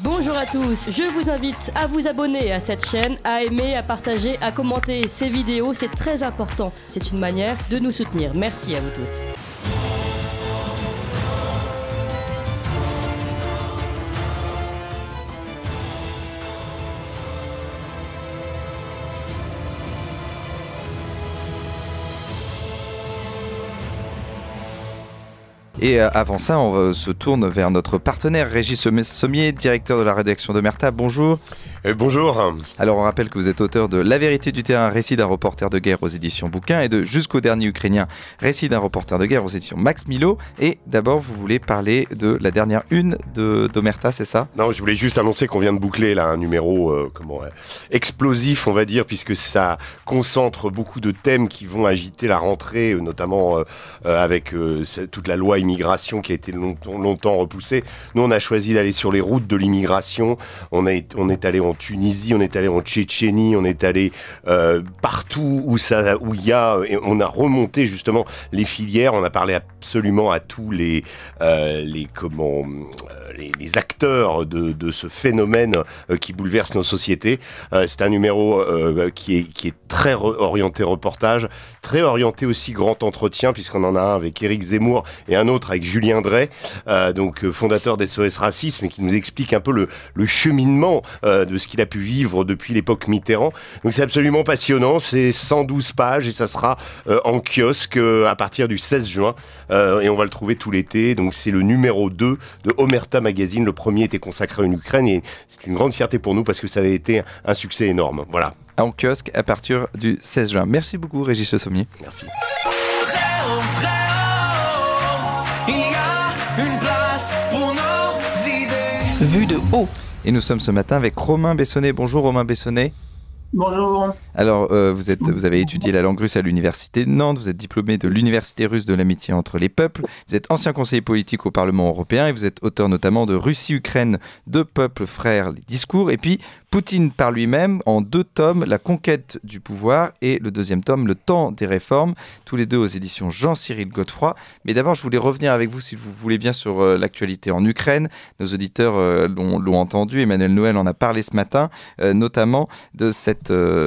Bonjour à tous, je vous invite à vous abonner à cette chaîne, à aimer, à partager, à commenter ces vidéos, c'est très important. C'est une manière de nous soutenir. Merci à vous tous. Et avant ça, on se tourne vers notre partenaire Régis Sommier, directeur de la rédaction d'Omerta. Bonjour. Bonjour. Alors on rappelle que vous êtes auteur de La vérité du terrain, récit d'un reporter de guerre aux éditions Bouquin et de Jusqu'au dernier Ukrainien, récit d'un reporter de guerre aux éditions Max Milo. Et d'abord, vous voulez parler de la dernière une d'Omerta, c'est ça? Non, je voulais juste annoncer qu'on vient de boucler là un numéro explosif, on va dire, puisque ça concentre beaucoup de thèmes qui vont agiter la rentrée, notamment avec toute la loi immigration qui a été longtemps repoussée. Nous, on a choisi d'aller sur les routes de l'immigration. On est allé en Tunisie, on est allé en Tchétchénie, on est allé partout où il y a, et on a remonté justement les filières. On a parlé absolument à tous les acteurs de ce phénomène qui bouleverse nos sociétés. C'est un numéro qui est très orienté reportage, très orienté aussi grand entretien, puisqu'on en a un avec Éric Zemmour et un autre avec Julien Drey, fondateur d'SOS Racisme, et qui nous explique un peu le cheminement de ce qu'il a pu vivre depuis l'époque Mitterrand. Donc c'est absolument passionnant, c'est 112 pages et ça sera en kiosque à partir du 16 juin et on va le trouver tout l'été. Donc c'est le numéro 2 de Omerta Magazine. Le premier était consacré en Ukraine et c'est une grande fierté pour nous parce que ça avait été un succès énorme. Voilà. En kiosque à partir du 16 juin. Merci beaucoup Régis Sommier. Merci. Vue de haut. Et nous sommes ce matin avec Romain Bessonnet. Bonjour Romain Bessonnet. Bonjour. Alors, vous avez étudié la langue russe à l'université de Nantes, vous êtes diplômé de l'université russe de l'amitié entre les peuples, vous êtes ancien conseiller politique au Parlement européen et vous êtes auteur notamment de Russie-Ukraine, deux peuples frères, les discours, et puis Poutine par lui-même en 2 tomes, La conquête du pouvoir et le 2e tome, Le temps des réformes, tous les deux aux éditions Jean-Cyril Godefroy. Mais d'abord, je voulais revenir avec vous, si vous voulez bien, sur l'actualité en Ukraine. Nos auditeurs l'ont entendu, Emmanuel Noël en a parlé ce matin, notamment de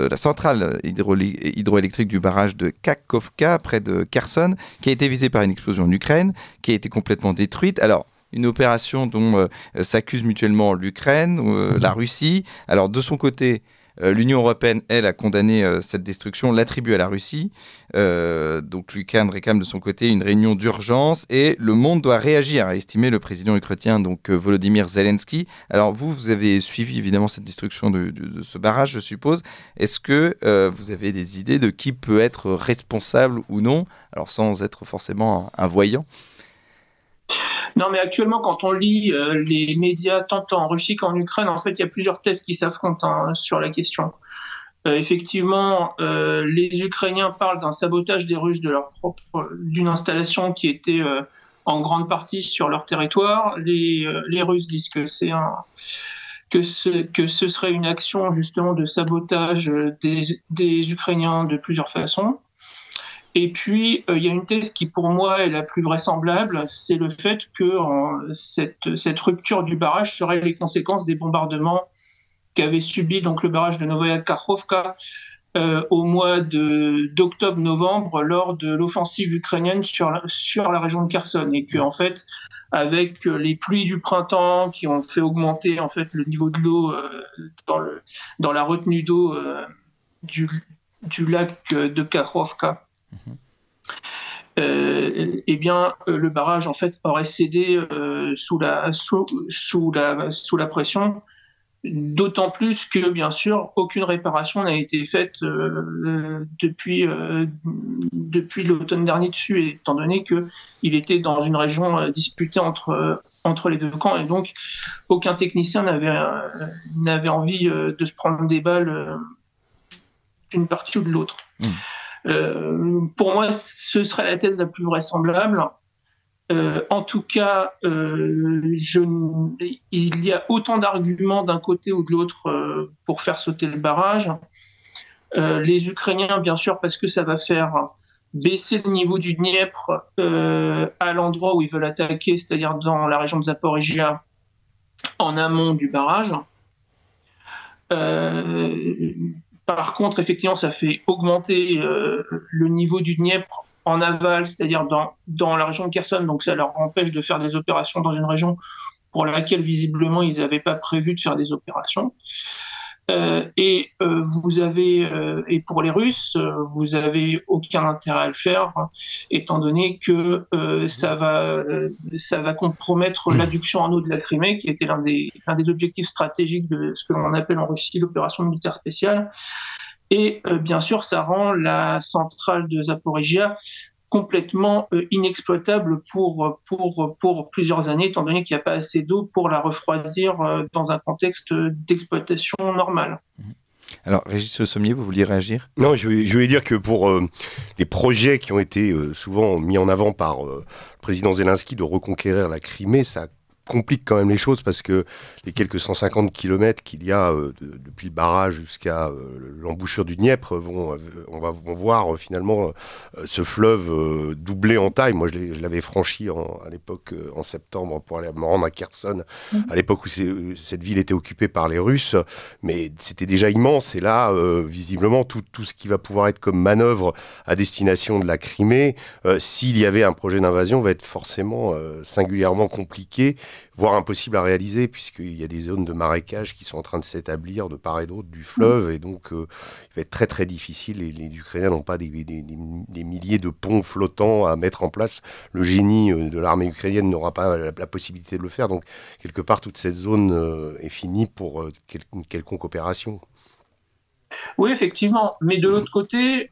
la centrale hydroélectrique du barrage de Kakhovka, près de Kherson, qui a été visée par une explosion en Ukraine, qui a été complètement détruite. Alors, une opération dont s'accusent mutuellement l'Ukraine, la Russie. Alors, de son côté, l'Union européenne, elle, a condamné cette destruction, l'attribue à la Russie. Donc, l'Ukraine réclame de son côté une réunion d'urgence et le monde doit réagir, a estimé le président ukrainien, donc Volodymyr Zelensky. Alors, vous avez suivi évidemment cette destruction de ce barrage, je suppose. Est-ce que vous avez des idées de qui peut être responsable ou non? Alors, sans être forcément un voyant. Non, mais actuellement, quand on lit les médias, tant en Russie qu'en Ukraine, en fait, il y a plusieurs thèses qui s'affrontent sur la question. Effectivement, les Ukrainiens parlent d'un sabotage des Russes d'une installation qui était en grande partie sur leur territoire. Les Russes disent que ce serait une action justement de sabotage des Ukrainiens de plusieurs façons. Et puis, il y a une thèse qui, pour moi, est la plus vraisemblable, c'est le fait que cette rupture du barrage serait les conséquences des bombardements qu'avait subi donc le barrage de Novaya Kakhovka au mois d'octobre-novembre lors de l'offensive ukrainienne sur la région de Kherson, et que en fait, avec les pluies du printemps qui ont fait augmenter en fait le niveau de l'eau dans la retenue d'eau du lac de Kakhovka. Eh bien, le barrage en fait aurait cédé sous la pression, d'autant plus que bien sûr aucune réparation n'a été faite depuis l'automne dernier dessus, étant donné que il était dans une région disputée entre les deux camps, et donc aucun technicien n'avait envie de se prendre des balles d'une partie ou de l'autre. Pour moi, ce serait la thèse la plus vraisemblable. En tout cas, il y a autant d'arguments d'un côté ou de l'autre pour faire sauter le barrage. Les Ukrainiens, bien sûr, parce que ça va faire baisser le niveau du Dniepr à l'endroit où ils veulent attaquer, c'est-à-dire dans la région de Zaporijia, en amont du barrage. Par contre, effectivement, ça fait augmenter le niveau du Dniepr en aval, c'est-à-dire dans la région de Kherson, donc ça leur empêche de faire des opérations dans une région pour laquelle visiblement ils n'avaient pas prévu de faire des opérations. Et pour les Russes, vous avez aucun intérêt à le faire, étant donné que ça va compromettre l'adduction en eau de la Crimée, qui était l'un des objectifs stratégiques de ce que l'on appelle en Russie l'opération militaire spéciale. Et bien sûr, ça rend la centrale de Zaporijia complètement inexploitable pour plusieurs années, étant donné qu'il n'y a pas assez d'eau pour la refroidir dans un contexte d'exploitation normale. Alors, Régis Le Sommier, vous vouliez réagir ? Non, je voulais dire que pour les projets qui ont été souvent mis en avant par le président Zelensky de reconquérir la Crimée, ça complique quand même les choses parce que les quelques 150 kilomètres qu'il y a depuis le barrage jusqu'à l'embouchure du Dniepr vont voir finalement ce fleuve doubler en taille. Moi, je l'avais franchi à l'époque en septembre pour aller me rendre à Kherson, à l'époque où cette ville était occupée par les Russes, mais c'était déjà immense. Et là, visiblement, tout ce qui va pouvoir être comme manœuvre à destination de la Crimée, s'il y avait un projet d'invasion, va être forcément singulièrement compliqué, voire impossible à réaliser, puisqu'il y a des zones de marécage qui sont en train de s'établir de part et d'autre du fleuve, et donc il va être très très difficile. Les Ukrainiens n'ont pas des milliers de ponts flottants à mettre en place. Le génie de l'armée ukrainienne n'aura pas la possibilité de le faire, donc quelque part toute cette zone est finie pour une quelconque opération. Oui, effectivement, mais de l'autre côté,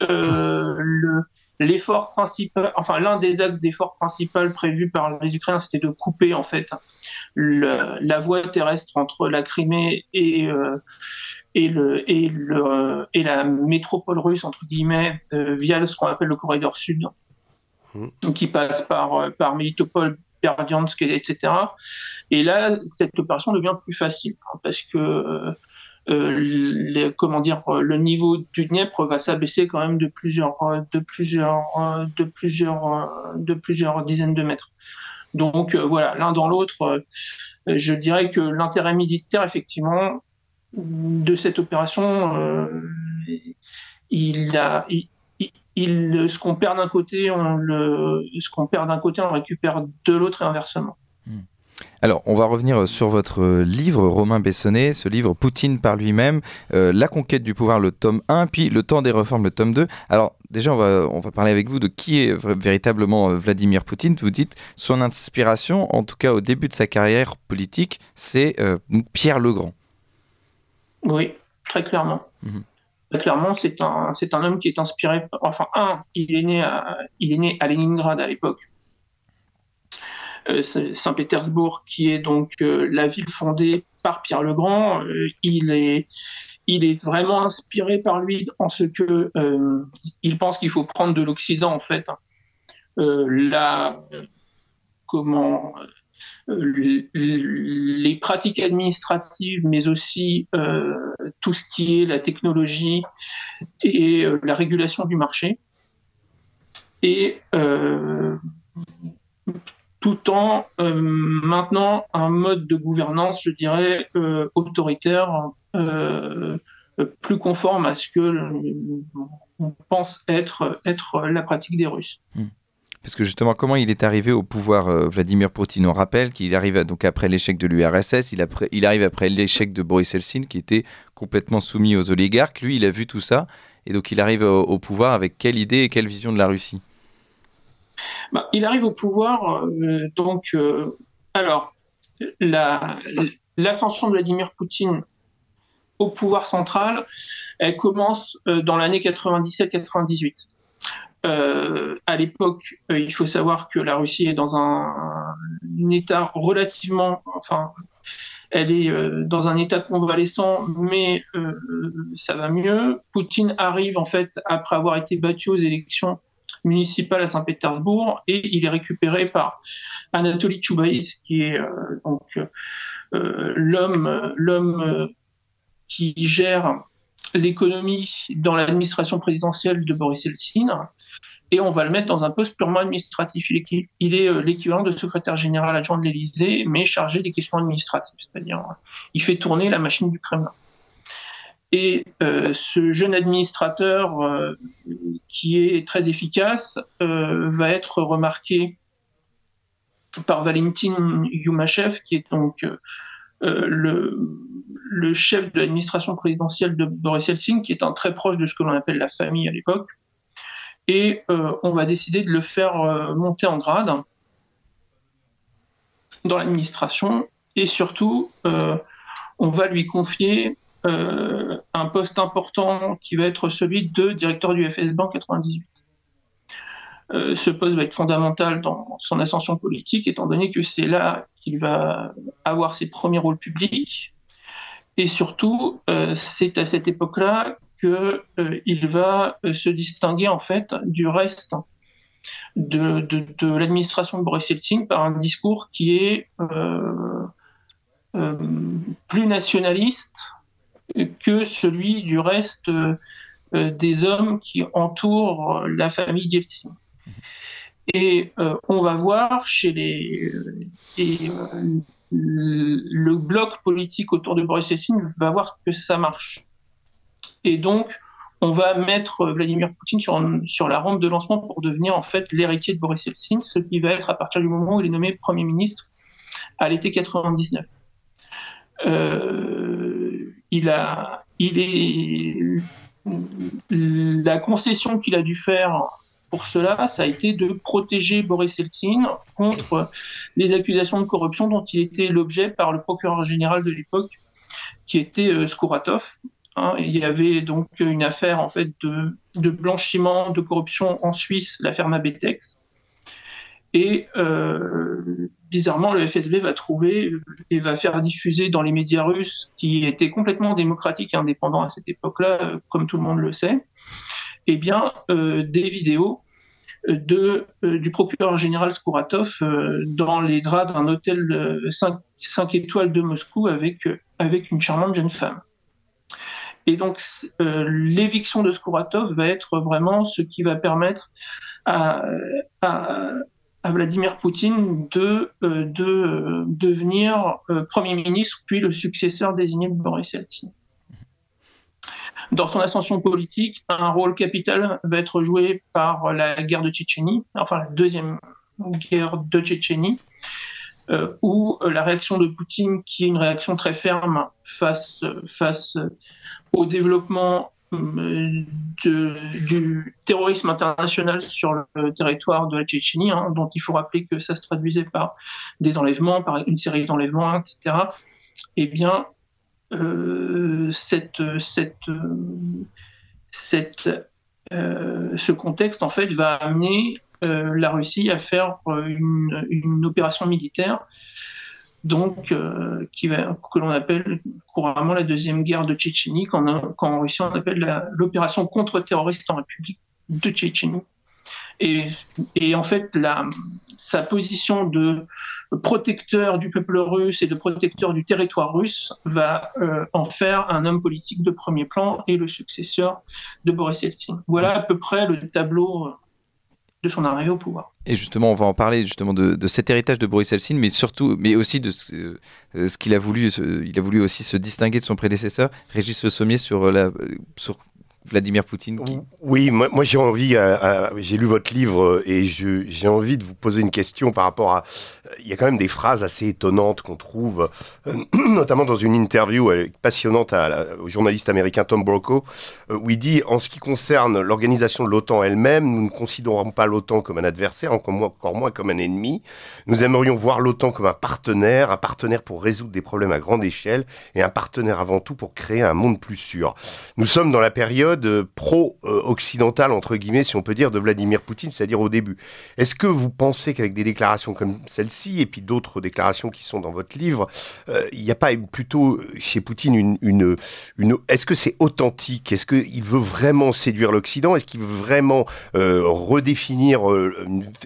l'effort principal, enfin l'un des axes d'effort principal prévu par les Ukrainiens, c'était de couper en fait la voie terrestre entre la Crimée et la métropole russe entre guillemets via ce qu'on appelle le corridor sud, qui passe par Melitopol, Berdiansk, etc. Et là, cette opération devient plus facile parce que le niveau du Dniepr va s'abaisser quand même de plusieurs dizaines de mètres. Donc voilà, l'un dans l'autre, je dirais que l'intérêt militaire, effectivement, de cette opération, ce qu'on perd d'un côté, on le récupère de l'autre et inversement. Alors, on va revenir sur votre livre, Romain Bessonnet, ce livre Poutine par lui-même, La conquête du pouvoir, le tome 1, puis Le temps des réformes, le tome 2. Alors, déjà, on va parler avec vous de qui est véritablement Vladimir Poutine. Vous dites son inspiration, en tout cas au début de sa carrière politique, c'est Pierre le Grand. Oui, très clairement. Très clairement, c'est un homme qui est inspiré... il est né à Leningrad à l'époque. Saint-Pétersbourg, qui est donc la ville fondée par Pierre le Grand, il est vraiment inspiré par lui en ce que il pense qu'il faut prendre de l'Occident en fait les pratiques administratives, mais aussi tout ce qui est la technologie et la régulation du marché, et tout en maintenant un mode de gouvernance, je dirais, autoritaire, plus conforme à ce que on pense être la pratique des Russes. Parce que justement, comment il est arrivé au pouvoir, Vladimir Poutine? On rappelle qu'il arrive donc après l'échec de l'URSS, il arrive après l'échec de Boris Eltsine, qui était complètement soumis aux oligarques. Lui, il a vu tout ça, et donc il arrive au pouvoir avec quelle idée et quelle vision de la Russie? Il arrive au pouvoir, alors, l'ascension de Vladimir Poutine au pouvoir central, elle commence dans l'année 97-98. À l'époque, il faut savoir que la Russie est dans un état relativement... elle est dans un état convalescent, mais ça va mieux. Poutine arrive, en fait, après avoir été battu aux élections municipales à Saint-Pétersbourg, et il est récupéré par Anatoly Choubaïs, qui est l'homme qui gère l'économie dans l'administration présidentielle de Boris Eltsine. et on va le mettre dans un poste purement administratif. Il est l'équivalent de secrétaire général adjoint de l'Élysée, mais chargé des questions administratives, c'est-à-dire il fait tourner la machine du Kremlin. Et ce jeune administrateur qui est très efficace va être remarqué par Valentin Yumashev, qui est donc le chef de l'administration présidentielle de Boris Eltsine, qui est un très proche de ce que l'on appelle la famille à l'époque. Et on va décider de le faire monter en grade dans l'administration. Et surtout, on va lui confier un poste important qui va être celui de directeur du FSB en 98. Ce poste va être fondamental dans son ascension politique, étant donné que c'est là qu'il va avoir ses premiers rôles publics. Et surtout, c'est à cette époque-là qu'il va se distinguer en fait du reste de l'administration de Boris Eltsine par un discours qui est plus nationaliste que celui du reste des hommes qui entourent la famille d'Eltsine. Et on va voir chez le bloc politique autour de Boris Eltsine va voir que ça marche. Et donc, on va mettre Vladimir Poutine sur la rampe de lancement pour devenir en fait l'héritier de Boris Eltsine, ce qui va être à partir du moment où il est nommé Premier ministre à l'été 99. La concession qu'il a dû faire pour cela, ça a été de protéger Boris Eltsine contre les accusations de corruption dont il était l'objet par le procureur général de l'époque, qui était Skouratov. Il y avait donc une affaire en fait de blanchiment de corruption en Suisse, l'affaire Mabetex. Et bizarrement, le FSB va trouver et va faire diffuser dans les médias russes, qui étaient complètement démocratiques et indépendants à cette époque-là, comme tout le monde le sait, eh bien, des vidéos du procureur général Skouratov dans les draps d'un hôtel 5 étoiles de Moscou avec une charmante jeune femme. Et donc, l'éviction de Skouratov va être vraiment ce qui va permettre à Vladimir Poutine de devenir Premier ministre, puis le successeur désigné de Boris Eltsine. Dans son ascension politique, un rôle capital va être joué par la guerre de Tchétchénie, enfin la deuxième guerre de Tchétchénie, où la réaction de Poutine, qui est une réaction très ferme face au développement du terrorisme international sur le territoire de la Tchétchénie, dont il faut rappeler que ça se traduisait par des enlèvements, par une série d'enlèvements, etc. Eh bien, ce contexte en fait va amener la Russie à faire une opération militaire, donc que l'on appelle couramment la deuxième guerre de Tchétchénie, quand en Russie on appelle l'opération contre-terroriste en République de Tchétchénie. Et en fait, sa position de protecteur du peuple russe et de protecteur du territoire russe va en faire un homme politique de premier plan et le successeur de Boris Eltsine. Voilà à peu près le tableau de son arrivée au pouvoir. Et justement, on va en parler justement de cet héritage de Boris Eltsine, mais aussi de ce qu'il a voulu. Il a voulu aussi se distinguer de son prédécesseur, Régis Le Sommier, sur Vladimir Poutine. Oui, moi j'ai envie, j'ai lu votre livre et j'ai envie de vous poser une question par rapport à... Il y a quand même des phrases assez étonnantes qu'on trouve, notamment dans une interview passionnante au journaliste américain Tom Brokaw, où il dit « En ce qui concerne l'organisation de l'OTAN elle-même, nous ne considérons pas l'OTAN comme un adversaire, encore moins comme un ennemi. Nous aimerions voir l'OTAN comme un partenaire pour résoudre des problèmes à grande échelle et un partenaire avant tout pour créer un monde plus sûr. Nous sommes dans la période pro-occidentale, entre guillemets, si on peut dire, de Vladimir Poutine, c'est-à-dire au début. Est-ce que vous pensez qu'avec des déclarations comme celle-ci, et puis d'autres déclarations qui sont dans votre livre, il n'y a pas plutôt chez Poutine est-ce que c'est authentique? Est-ce qu'il veut vraiment séduire l'Occident? Est-ce qu'il veut vraiment redéfinir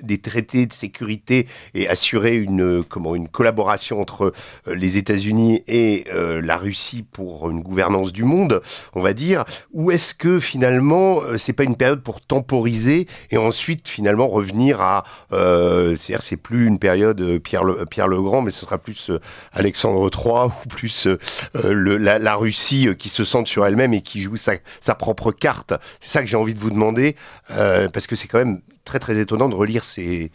des traités de sécurité et assurer une collaboration entre les États-Unis et la Russie pour une gouvernance du monde, on va dire? Ou est-ce est-ce que finalement, c'est pas une période pour temporiser et ensuite finalement revenir à, c'est-à-dire c'est plus une période Pierre le Grand, mais ce sera plus Alexandre III ou plus la Russie qui se centre sur elle-même et qui joue sa propre carte. C'est ça que j'ai envie de vous demander, parce que c'est quand même très très étonnant de relire ces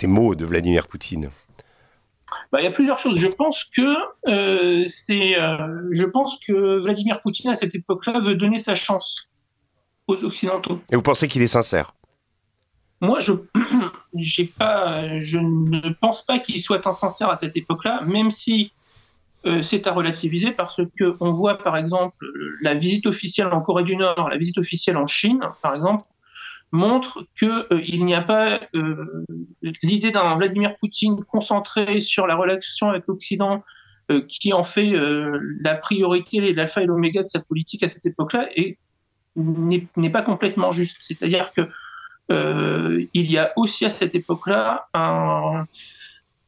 mots de Vladimir Poutine. Il y a plusieurs choses. Je pense que Vladimir Poutine, à cette époque-là, veut donner sa chance aux Occidentaux. Et vous pensez qu'il est sincère ? Moi, je ne pense pas qu'il soit insincère à cette époque-là, même si c'est à relativiser, parce qu'on voit, par exemple, la visite officielle en Corée du Nord, la visite officielle en Chine, par exemple, montre qu'il n'y a pas l'idée d'un Vladimir Poutine concentré sur la relation avec l'Occident qui en fait la priorité, l'alpha et l'oméga de sa politique à cette époque-là, et n'est pas complètement juste. C'est-à-dire que il y a aussi à cette époque-là un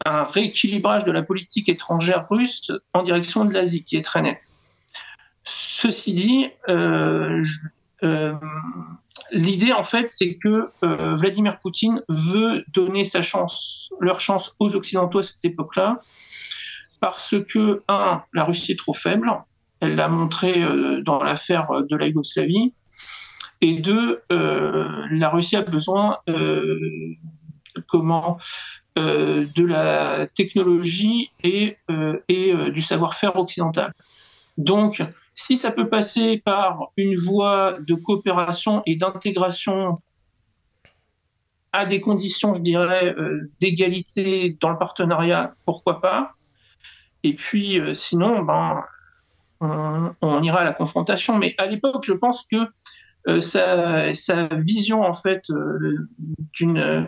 rééquilibrage de la politique étrangère russe en direction de l'Asie qui est très net. Ceci dit, l'idée, en fait, c'est que Vladimir Poutine veut donner leur chance aux Occidentaux à cette époque-là, parce que, la Russie est trop faible, elle l'a montré dans l'affaire de la Yougoslavie, et deux, la Russie a besoin de la technologie et du savoir-faire occidental. Donc, si ça peut passer par une voie de coopération et d'intégration à des conditions, je dirais, d'égalité dans le partenariat, pourquoi pas. Et puis, sinon, on ira à la confrontation. Mais à l'époque, je pense que sa vision, en fait, d'une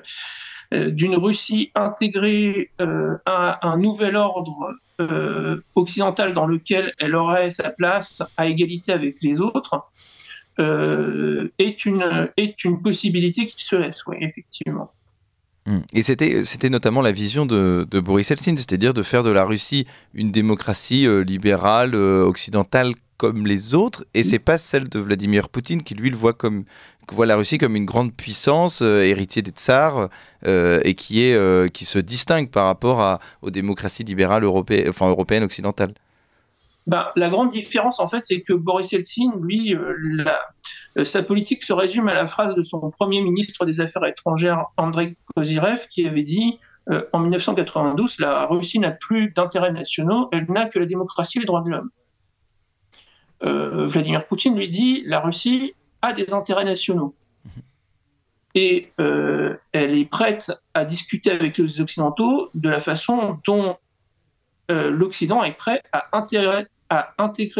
Russie intégrée à un nouvel ordre occidentale dans lequel elle aurait sa place à égalité avec les autres est une possibilité qui se laisse, oui, effectivement. Et c'était notamment la vision de Boris Eltsine, c'est-à-dire de faire de la Russie une démocratie libérale, occidentale comme les autres, et c'est pas celle de Vladimir Poutine qui lui voit la Russie comme une grande puissance, héritier des tsars, et qui se distingue par rapport aux démocraties libérales européennes occidentales. La grande différence, en fait, c'est que Boris Eltsine, lui, sa politique se résume à la phrase de son premier ministre des Affaires étrangères, Andrei Kozyrev, qui avait dit en 1992, la Russie n'a plus d'intérêts nationaux, elle n'a que la démocratie et les droits de l'homme. Vladimir Poutine lui dit, la Russie a des intérêts nationaux. Et elle est prête à discuter avec les Occidentaux de la façon dont l'Occident est prêt à intégrer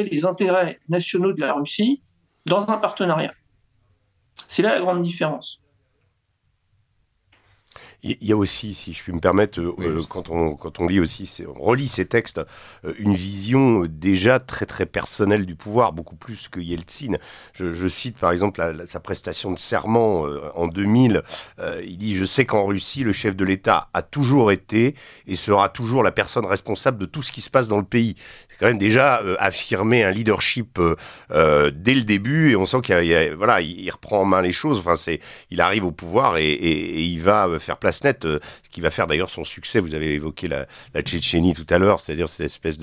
les intérêts nationaux de la Russie dans un partenariat. C'est là la grande différence. Il y a aussi, si je puis me permettre, quand on lit aussi, on relit ces textes, une vision déjà très très personnelle du pouvoir, beaucoup plus que Yeltsin. Je cite par exemple sa prestation de serment en 2000. Il dit « Je sais qu'en Russie, le chef de l'État a toujours été et sera toujours la personne responsable de tout ce qui se passe dans le pays. » C'est quand même déjà affirmer un leadership dès le début, et on sent il reprend en main les choses. Enfin, il arrive au pouvoir et il va faire place nette, ce qui va faire d'ailleurs son succès. Vous avez évoqué la Tchétchénie tout à l'heure, c'est-à-dire cette espèce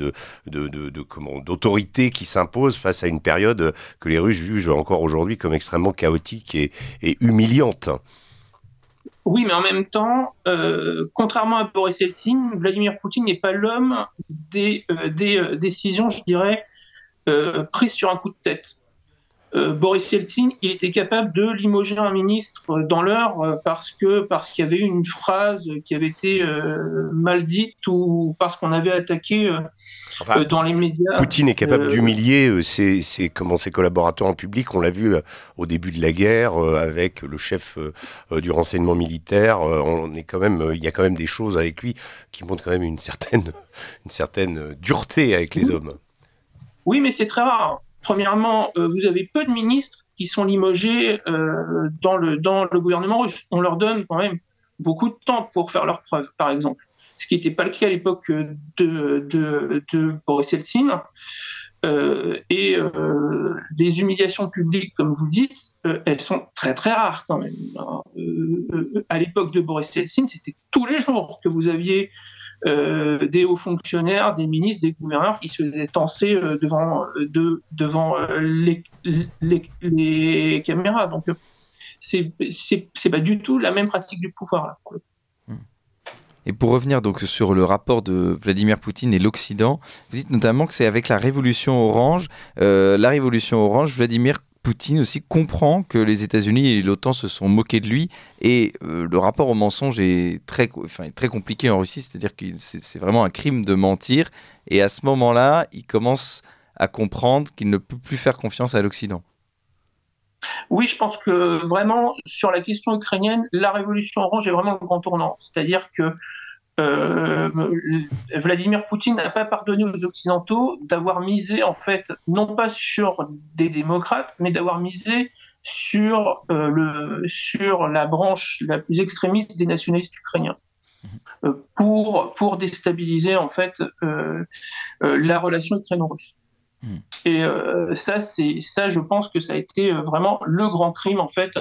d'autorité qui s'impose face à une période que les Russes jugent encore aujourd'hui comme extrêmement chaotique et humiliante. Oui, mais en même temps, contrairement à Boris Eltsine, Vladimir Poutine n'est pas l'homme des décisions, je dirais, prises sur un coup de tête. Boris Eltsine, il était capable de limoger un ministre dans l'heure parce qu'il y avait une phrase qui avait été mal dite ou parce qu'on avait attaqué dans les médias. Poutine est capable d'humilier ses collaborateurs en public. On l'a vu au début de la guerre avec le chef du renseignement militaire. Il y a quand même des choses avec lui qui montrent quand même une certaine dureté avec les hommes. Oui, mais c'est très rare. Premièrement, vous avez peu de ministres qui sont limogés dans le gouvernement russe. On leur donne quand même beaucoup de temps pour faire leurs preuves, par exemple. Ce qui n'était pas le cas à l'époque de Boris Eltsine. Les humiliations publiques, comme vous le dites, elles sont très très rares quand même. À l'époque de Boris Yeltsin, c'était tous les jours que vous aviez des hauts fonctionnaires, des ministres, des gouverneurs qui se faisaient tancer devant les caméras. Donc c'est pas du tout la même pratique du pouvoir là, pour le coup. Et pour revenir donc sur le rapport de Vladimir Poutine et l'Occident, vous dites notamment que c'est avec la Révolution orange, Vladimir Poutine aussi comprend que les États-Unis et l'OTAN se sont moqués de lui, et le rapport au mensonge est très compliqué en Russie, c'est-à-dire que c'est vraiment un crime de mentir, et à ce moment-là, il commence à comprendre qu'il ne peut plus faire confiance à l'Occident. Oui, je pense que vraiment, sur la question ukrainienne, la révolution orange est vraiment le grand tournant. C'est-à-dire que Vladimir Poutine n'a pas pardonné aux Occidentaux d'avoir misé, en fait, non pas sur des démocrates, mais d'avoir misé sur la branche la plus extrémiste des nationalistes ukrainiens. Pour déstabiliser, en fait, la relation ukraino-russe. Et ça, je pense que ça a été vraiment le grand crime, en fait,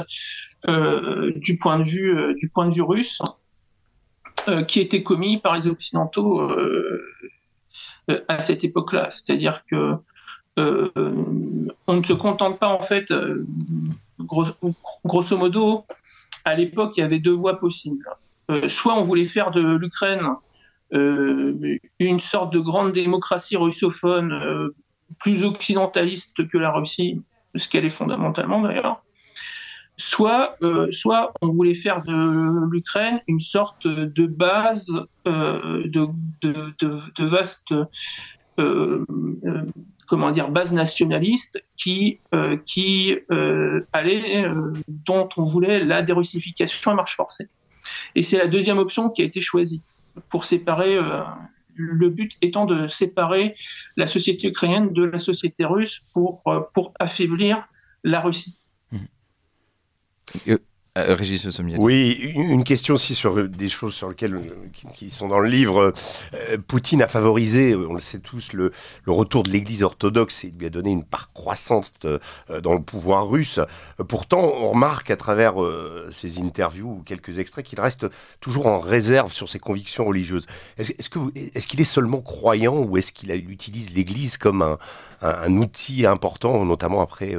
du point de vue russe, qui a été commis par les Occidentaux à cette époque-là. C'est-à-dire que on ne se contente pas, en fait, grosso modo, à l'époque, il y avait deux voies possibles. Soit on voulait faire de l'Ukraine une sorte de grande démocratie russophone, plus occidentaliste que la Russie, ce qu'elle est fondamentalement d'ailleurs, soit on voulait faire de l'Ukraine une sorte de base, de vaste base nationaliste dont on voulait la dérussification à marche forcée. Et c'est la deuxième option qui a été choisie pour séparer. Le but étant de séparer la société ukrainienne de la société russe pour affaiblir la Russie. Régis Le Sommier. Oui, une question aussi sur des choses sur lesquelles qui sont dans le livre. Poutine a favorisé, on le sait tous, le retour de l'Église orthodoxe et lui a donné une part croissante dans le pouvoir russe. Pourtant, on remarque à travers ses interviews ou quelques extraits qu'il reste toujours en réserve sur ses convictions religieuses. Est-ce qu'il est seulement croyant ou est-ce qu'il utilise l'Église comme un outil important, notamment après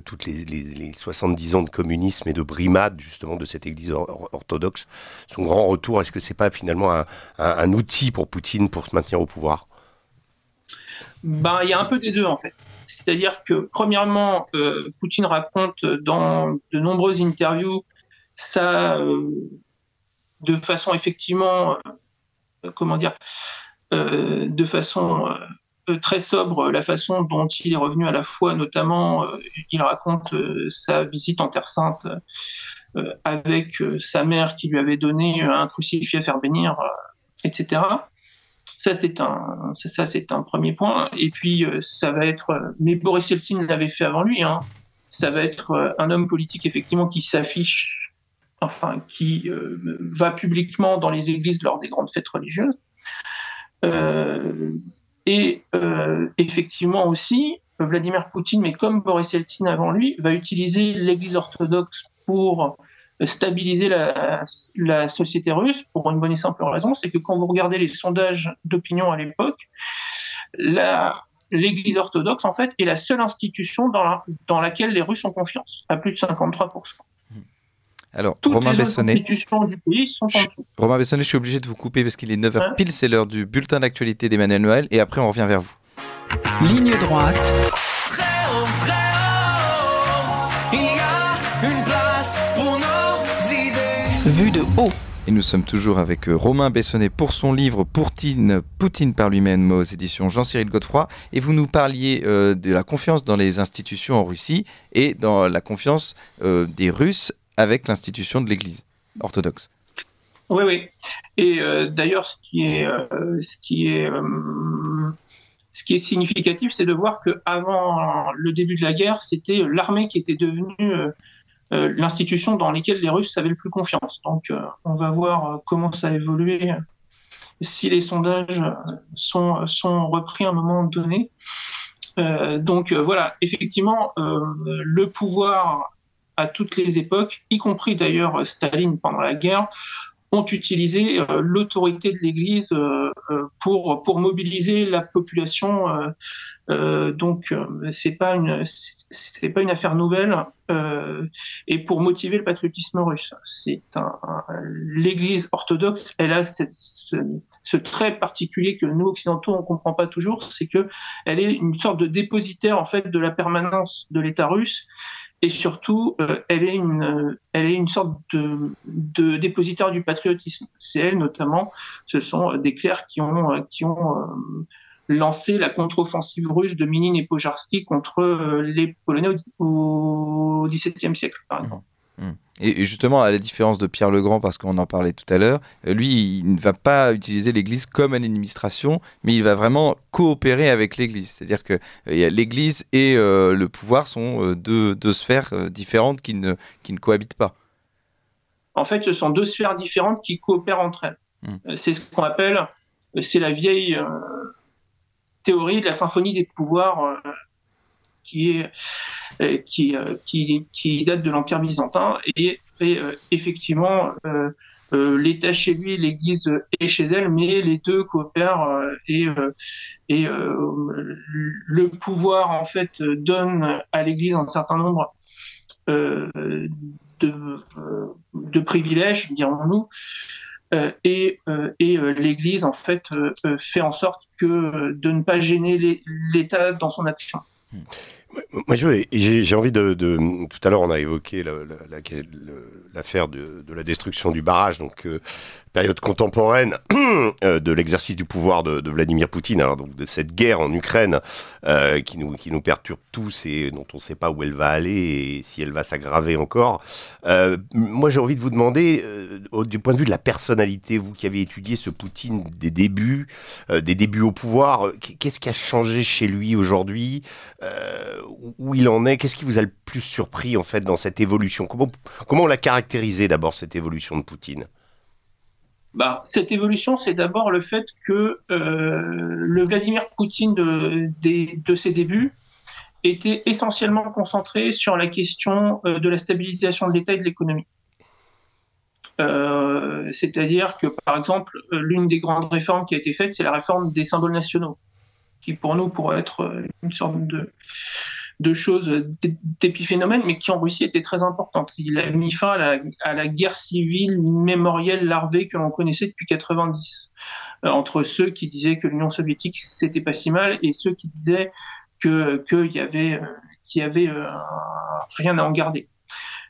toutes les 70 ans de communisme et de brimade justement de cette Église orthodoxe, son grand retour, est-ce que c'est pas finalement un outil pour Poutine pour se maintenir au pouvoir? Il y a un peu des deux en fait. C'est-à-dire que premièrement, Poutine raconte dans de nombreuses interviews ça de façon effectivement, de façon très sobre, la façon dont il est revenu à la foi, notamment il raconte sa visite en Terre Sainte avec sa mère qui lui avait donné un crucifix à faire bénir, etc. Ça c'est un premier point. Et puis ça va être, mais Boris Yeltsin l'avait fait avant lui, hein. Ça va être un homme politique effectivement qui s'affiche, qui va publiquement dans les églises lors des grandes fêtes religieuses. Effectivement aussi, Vladimir Poutine, mais comme Boris Yeltsin avant lui, va utiliser l'Église orthodoxe pour stabiliser la société russe pour une bonne et simple raison, c'est que quand vous regardez les sondages d'opinion à l'époque, l'Église orthodoxe en fait est la seule institution dans laquelle les Russes ont confiance, à plus de 53%. Alors, toutes Romain les Bessonnet, institutions du pays sont en dessous. Romain Bessonnet, je suis obligé de vous couper parce qu'il est 9h pile, c'est l'heure du bulletin d'actualité d'Emmanuel Noël, et après on revient vers vous. Ligne droite. Très haut, il y a une place pour nos idées. Vue de haut. Et nous sommes toujours avec Romain Bessonnet pour son livre Poutine par lui-même aux éditions Jean-Cyril Godefroy. Et vous nous parliez de la confiance dans les institutions en Russie et dans la confiance des Russes avec l'institution de l'Église orthodoxe. Oui. Et d'ailleurs, ce qui est significatif, c'est de voir qu'avant le début de la guerre, c'était l'armée qui était devenue l'institution dans laquelle les Russes avaient le plus confiance. Donc, on va voir comment ça a évolué si les sondages sont repris à un moment donné. Voilà, effectivement, le pouvoir à toutes les époques, y compris d'ailleurs Staline pendant la guerre, ont utilisé l'autorité de l'Église pour mobiliser la population. C'est pas une affaire nouvelle et pour motiver le patriotisme russe. L'Église orthodoxe, elle a ce trait particulier que nous occidentaux on comprend pas toujours, c'est que elle est une sorte de dépositaire en fait de la permanence de l'État russe. Et surtout, elle est une sorte de dépositaire du patriotisme. C'est elle notamment, ce sont des clercs qui ont lancé la contre-offensive russe de Minine et Pojarski contre les Polonais au XVIIe siècle, par exemple. Et justement, à la différence de Pierre le Grand, parce qu'on en parlait tout à l'heure, lui, il ne va pas utiliser l'Église comme une administration, mais il va vraiment coopérer avec l'Église. C'est-à-dire que l'Église et le pouvoir sont deux sphères différentes qui ne cohabitent pas. En fait, ce sont deux sphères différentes qui coopèrent entre elles. C'est ce qu'on appelle, c'est la vieille théorie de la symphonie des pouvoirs qui date de l'Empire byzantin et effectivement l'État chez lui, l'Église est chez elle, mais les deux coopèrent et le pouvoir en fait donne à l'Église un certain nombre de privilèges, dirons-nous, et l'Église en fait fait en sorte de ne pas gêner l'État dans son action. Moi, j'ai envie de... Tout à l'heure, on a évoqué l'affaire de la destruction du barrage, donc période contemporaine de l'exercice du pouvoir de Vladimir Poutine, alors donc de cette guerre en Ukraine qui nous perturbe tous et dont on ne sait pas où elle va aller et si elle va s'aggraver encore. Moi, j'ai envie de vous demander, du point de vue de la personnalité, vous qui avez étudié ce Poutine des débuts au pouvoir, qu'est-ce qui a changé chez lui aujourd'hui, où il en est, qu'est-ce qui vous a le plus surpris en fait dans cette évolution? Comment on l'a caractérisé d'abord cette évolution de Poutine? Cette évolution, c'est d'abord le fait que le Vladimir Poutine de ses débuts était essentiellement concentré sur la question de la stabilisation de l'État et de l'économie. C'est-à-dire que, par exemple, l'une des grandes réformes qui a été faite, c'est la réforme des symboles nationaux, qui pour nous pourrait être une sorte de choses, d'épiphénomènes, mais qui en Russie étaient très importantes. Il a mis fin à la guerre civile mémorielle larvée que l'on connaissait depuis 90, entre ceux qui disaient que l'Union soviétique c'était pas si mal et ceux qui disaient qu'il y avait rien à en garder.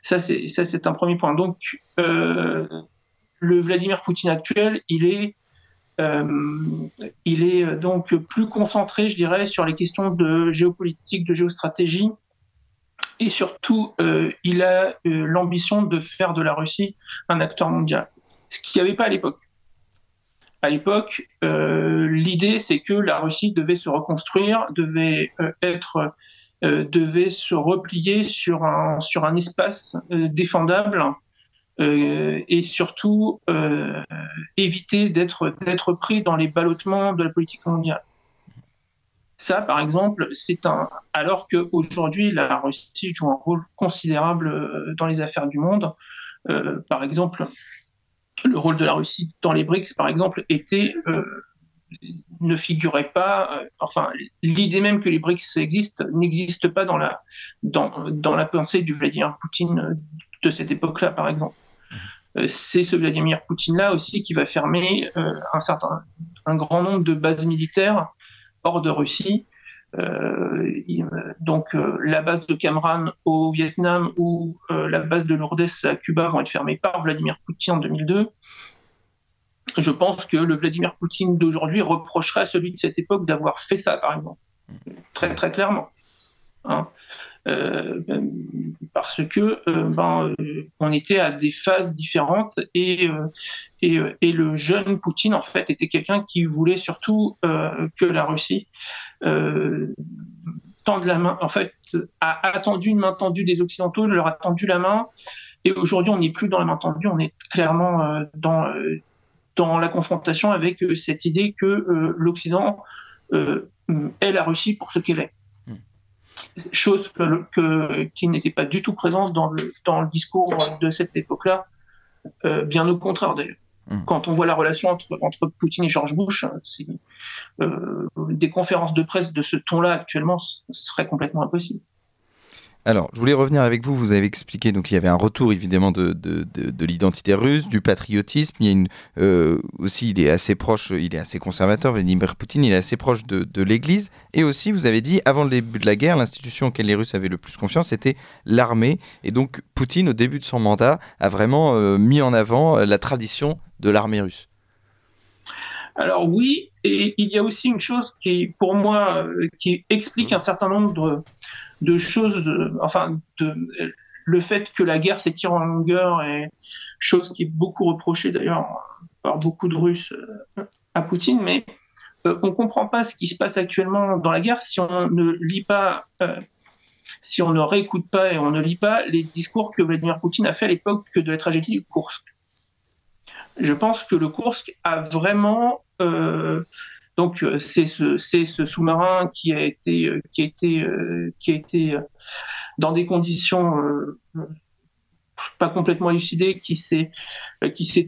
Ça c'est un premier point. Donc le Vladimir Poutine actuel, il est donc plus concentré, je dirais, sur les questions de géopolitique, de géostratégie, et surtout, il a l'ambition de faire de la Russie un acteur mondial, ce qu'il n'y avait pas à l'époque. À l'époque, l'idée, c'est que la Russie devait se reconstruire, devait se replier sur un espace défendable, et surtout éviter d'être pris dans les ballottements de la politique mondiale. Ça, par exemple, alors qu'aujourd'hui, la Russie joue un rôle considérable dans les affaires du monde. Par exemple, le rôle de la Russie dans les BRICS, par exemple, ne figurait pas. L'idée même que les BRICS existent n'existe pas dans la pensée du Vladimir Poutine de cette époque-là, par exemple. C'est ce Vladimir Poutine-là aussi qui va fermer un grand nombre de bases militaires hors de Russie. La base de Cam Ranh au Vietnam ou la base de Lourdes à Cuba vont être fermées par Vladimir Poutine en 2002. Je pense que le Vladimir Poutine d'aujourd'hui reprocherait à celui de cette époque d'avoir fait ça, par exemple. Très, très clairement. Parce que on était à des phases différentes et le jeune Poutine en fait était quelqu'un qui voulait surtout que la Russie tende la main, en fait a attendu une main tendue des Occidentaux, leur a tendu la main, et aujourd'hui on n'est plus dans la main tendue, on est clairement dans la confrontation avec cette idée que l'Occident est la Russie pour ce qu'elle est. chose qui n'était pas du tout présente dans le discours de cette époque-là, bien au contraire d'ailleurs. Quand on voit la relation entre Poutine et George Bush, des conférences de presse de ce ton-là actuellement seraient complètement impossibles. Alors, je voulais revenir avec vous. Vous avez expliqué donc il y avait un retour évidemment de l'identité russe, du patriotisme. Il y a aussi, il est assez proche, il est assez conservateur. Vladimir Poutine, il est assez proche de l'Église. Et aussi, vous avez dit, avant le début de la guerre, l'institution auquel les Russes avaient le plus confiance, c'était l'armée. Et donc, Poutine, au début de son mandat, a vraiment mis en avant la tradition de l'armée russe. Alors oui, et il y a aussi une chose qui, pour moi, qui explique un certain nombre de choses, le fait que la guerre s'étire en longueur, est chose qui est beaucoup reprochée d'ailleurs par beaucoup de Russes à Poutine, mais on ne comprend pas ce qui se passe actuellement dans la guerre si on ne lit pas, si on ne réécoute pas et on ne lit pas les discours que Vladimir Poutine a fait à l'époque de la tragédie du Koursk. Je pense que le Koursk a vraiment... donc c'est ce sous-marin qui a été dans des conditions pas complètement élucidées, qui s'est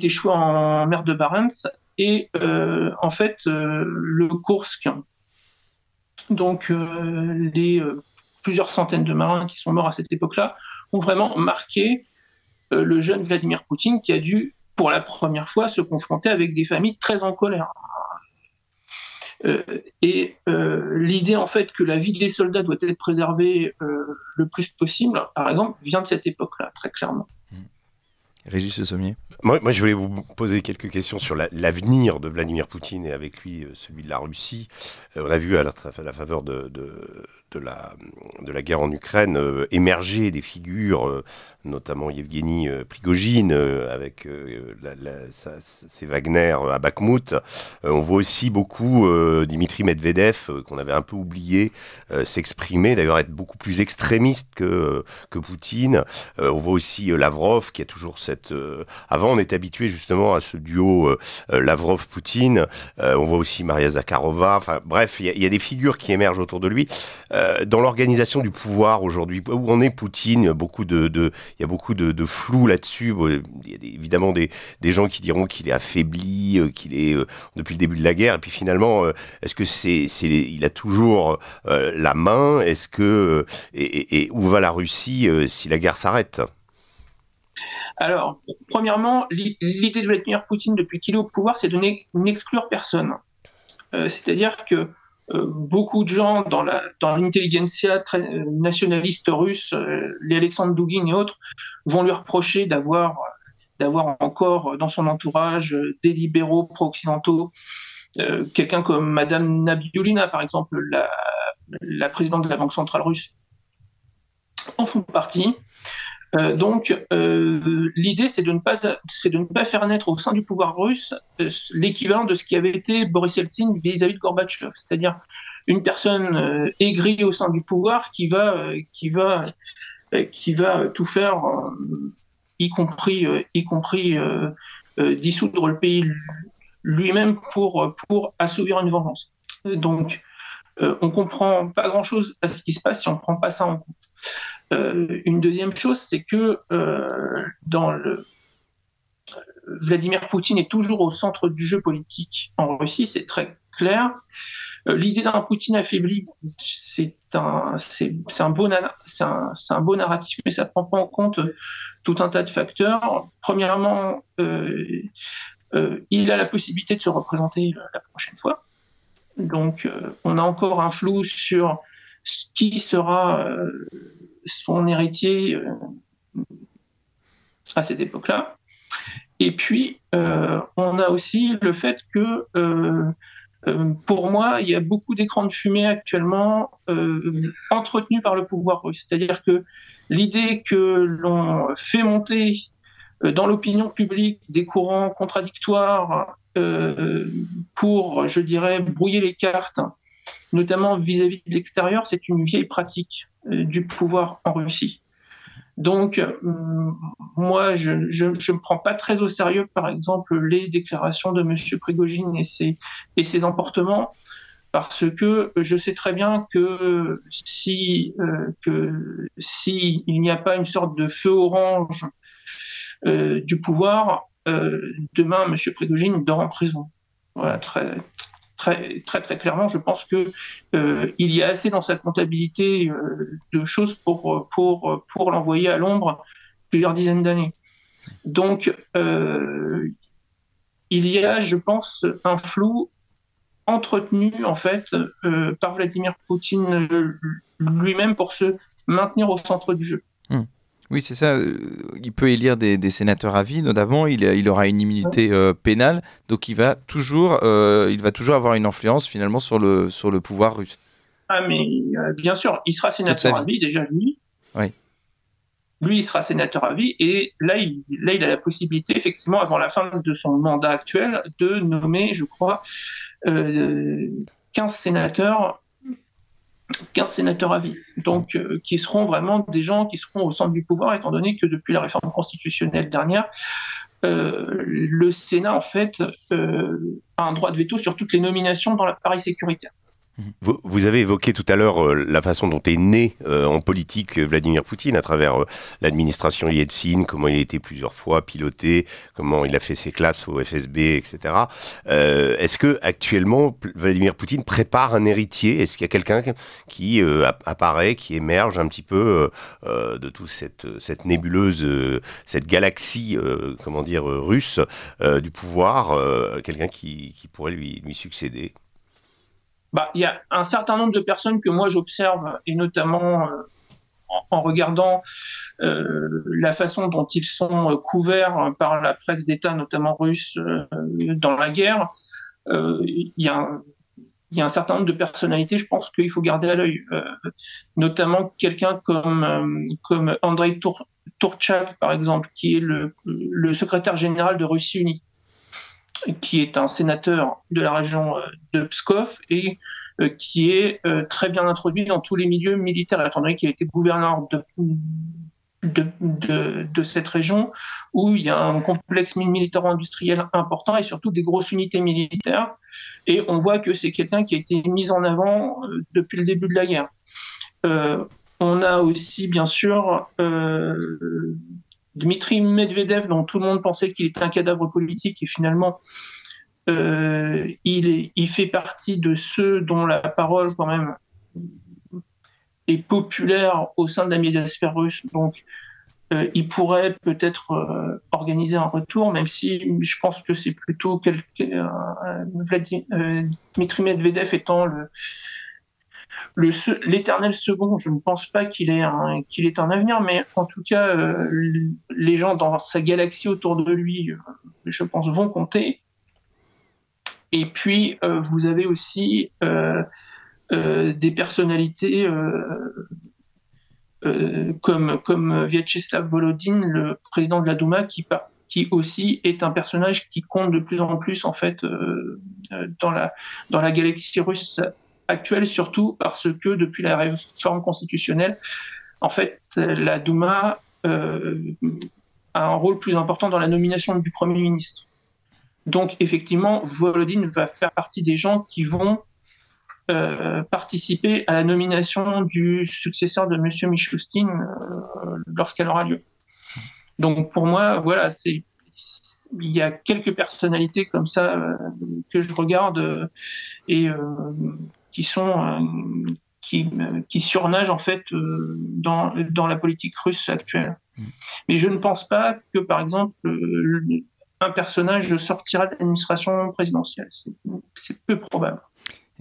échoué en mer de Barents, et en fait le Koursk, donc les plusieurs centaines de marins qui sont morts à cette époque-là ont vraiment marqué le jeune Vladimir Poutine, qui a dû pour la première fois se confronter avec des familles très en colère. L'idée en fait que la vie des soldats doit être préservée le plus possible, par exemple, vient de cette époque-là, très clairement. Régis Le Sommier. Moi, je voulais vous poser quelques questions sur l'avenir de Vladimir Poutine et avec lui celui de la Russie. On a vu à la faveur de la guerre en Ukraine émerger des figures, notamment Yevgeny Prigojine avec ses Wagner à Bakhmout. On voit aussi beaucoup Dimitri Medvedev, qu'on avait un peu oublié, s'exprimer, d'ailleurs être beaucoup plus extrémiste que Poutine. On voit aussi Lavrov qui a toujours cette... Avant, on était habitué justement à ce duo Lavrov-Poutine. On voit aussi Maria Zakharova. Enfin, bref, il y a des figures qui émergent autour de lui. Dans l'organisation du pouvoir aujourd'hui, où en est Poutine, il y a beaucoup de flou là-dessus. Il y a évidemment des gens qui diront qu'il est affaibli, qu'il est depuis le début de la guerre. Et puis finalement, est-ce que il a toujours la main? Est-ce que et où va la Russie si la guerre s'arrête? Alors, premièrement, l'idée de Vladimir Poutine depuis qu'il est au pouvoir, c'est de n'exclure personne. C'est-à-dire que beaucoup de gens dans l'intelligentsia très nationaliste russe, les Alexandre Douguin et autres, vont lui reprocher d'avoir encore dans son entourage des libéraux pro-occidentaux, quelqu'un comme Madame Nabiulina, par exemple, la présidente de la Banque centrale russe, en font partie. Donc, l'idée, c'est de ne pas faire naître au sein du pouvoir russe l'équivalent de ce qui avait été Boris Yeltsin vis-à-vis de Gorbatchev, c'est-à-dire une personne aigrie au sein du pouvoir qui va tout faire, y compris dissoudre le pays lui-même pour assouvir une vengeance. Donc, on comprend pas grand-chose à ce qui se passe si on prend pas ça en compte. Une deuxième chose, c'est que Vladimir Poutine est toujours au centre du jeu politique en Russie, c'est très clair. L'idée d'un Poutine affaibli, c'est un beau narratif, mais ça ne prend pas en compte tout un tas de facteurs. Premièrement, il a la possibilité de se représenter la prochaine fois. Donc, on a encore un flou sur qui sera son héritier à cette époque-là. Et puis, on a aussi le fait que, pour moi, il y a beaucoup d'écrans de fumée actuellement entretenus par le pouvoir russe. C'est-à-dire que l'idée que l'on fait monter dans l'opinion publique des courants contradictoires pour, je dirais, brouiller les cartes, notamment vis-à-vis de l'extérieur, c'est une vieille pratique du pouvoir en Russie. Donc, moi, je me prends pas très au sérieux, par exemple, les déclarations de M. Prigojine et ses emportements, parce que je sais très bien que si il n'y a pas une sorte de feu orange du pouvoir, demain, M. Prigojine dort en prison. Voilà, très, très, très, très clairement, je pense que il y a assez dans sa comptabilité de choses pour l'envoyer à l'ombre plusieurs dizaines d'années. Donc, il y a, je pense, un flou entretenu en fait par Vladimir Poutine lui-même pour se maintenir au centre du jeu. Oui, c'est ça. Il peut élire des sénateurs à vie, notamment. Il aura une immunité pénale, donc il va toujours avoir une influence finalement sur le pouvoir russe. Ah, mais bien sûr, il sera sénateur à vie, déjà lui. Oui. Lui, il sera sénateur à vie, et là, il a la possibilité, effectivement, avant la fin de son mandat actuel, de nommer, je crois, 15 sénateurs à vie. Donc, qui seront vraiment des gens qui seront au centre du pouvoir, étant donné que depuis la réforme constitutionnelle dernière, le Sénat, en fait, a un droit de veto sur toutes les nominations dans l'appareil sécuritaire. Vous avez évoqué tout à l'heure la façon dont est né en politique Vladimir Poutine à travers l'administration Yeltsin, comment il a été plusieurs fois piloté, comment il a fait ses classes au FSB, etc. Est-ce que actuellement Vladimir Poutine prépare un héritier ? Est-ce qu'il y a quelqu'un qui apparaît, qui émerge un petit peu de toute cette nébuleuse, cette galaxie, russe du pouvoir, quelqu'un qui pourrait lui succéder ? Il y a un certain nombre de personnes que moi j'observe, et notamment en regardant la façon dont ils sont couverts par la presse d'État, notamment russe, dans la guerre. Il y a un certain nombre de personnalités, je pense qu'il faut garder à l'œil. Notamment quelqu'un comme Andrei Turchak, par exemple, qui est le secrétaire général de Russie Unie, qui est un sénateur de la région de Pskov et qui est très bien introduit dans tous les milieux militaires, étant donné qu'il a été gouverneur de cette région où il y a un complexe militaro-industriel important et surtout des grosses unités militaires. Et on voit que c'est quelqu'un qui a été mis en avant depuis le début de la guerre. On a aussi, bien sûr, Dmitri Medvedev, dont tout le monde pensait qu'il était un cadavre politique, et finalement, il fait partie de ceux dont la parole, quand même, est populaire au sein de la médiasphère russe. Donc, il pourrait peut-être organiser un retour, même si je pense que c'est plutôt Dmitri Medvedev étant l'éternel second. Je ne pense pas qu'il ait un avenir, mais en tout cas, les gens dans sa galaxie autour de lui, je pense, vont compter. Et puis, vous avez aussi des personnalités comme Vyacheslav Volodine, le président de la Douma, qui aussi est un personnage qui compte de plus en plus, en fait, dans la galaxie russe actuelle, surtout parce que depuis la réforme constitutionnelle, en fait, la Douma a un rôle plus important dans la nomination du Premier ministre. Donc, effectivement, Volodine va faire partie des gens qui vont participer à la nomination du successeur de M. Mishustin lorsqu'elle aura lieu. Donc, pour moi, voilà, il y a quelques personnalités comme ça que je regarde et qui surnagent en fait dans la politique russe actuelle. Mais je ne pense pas que, par exemple, un personnage sortira de l'administration présidentielle. C'est peu probable.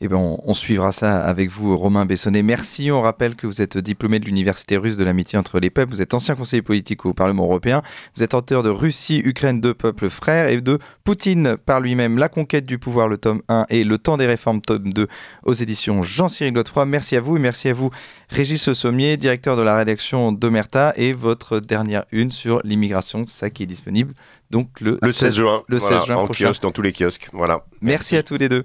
Eh ben, on suivra ça avec vous, Romain Bessonnet. Merci. On rappelle que vous êtes diplômé de l'Université russe de l'amitié entre les peuples. Vous êtes ancien conseiller politique au Parlement européen. Vous êtes auteur de Russie, Ukraine, deux peuples frères, et de Poutine par lui-même, La conquête du pouvoir, le tome 1, et Le temps des réformes, tome 2, aux éditions Jean-Cyril Godefroy. Merci à vous, et merci à vous, Régis Le Sommier, directeur de la rédaction d'Omerta, et votre dernière une sur l'immigration, ça qui est disponible donc le 16 juin. Le 16 juin en prochain. Kiosque, dans tous les kiosques. Voilà. Merci à tous les deux.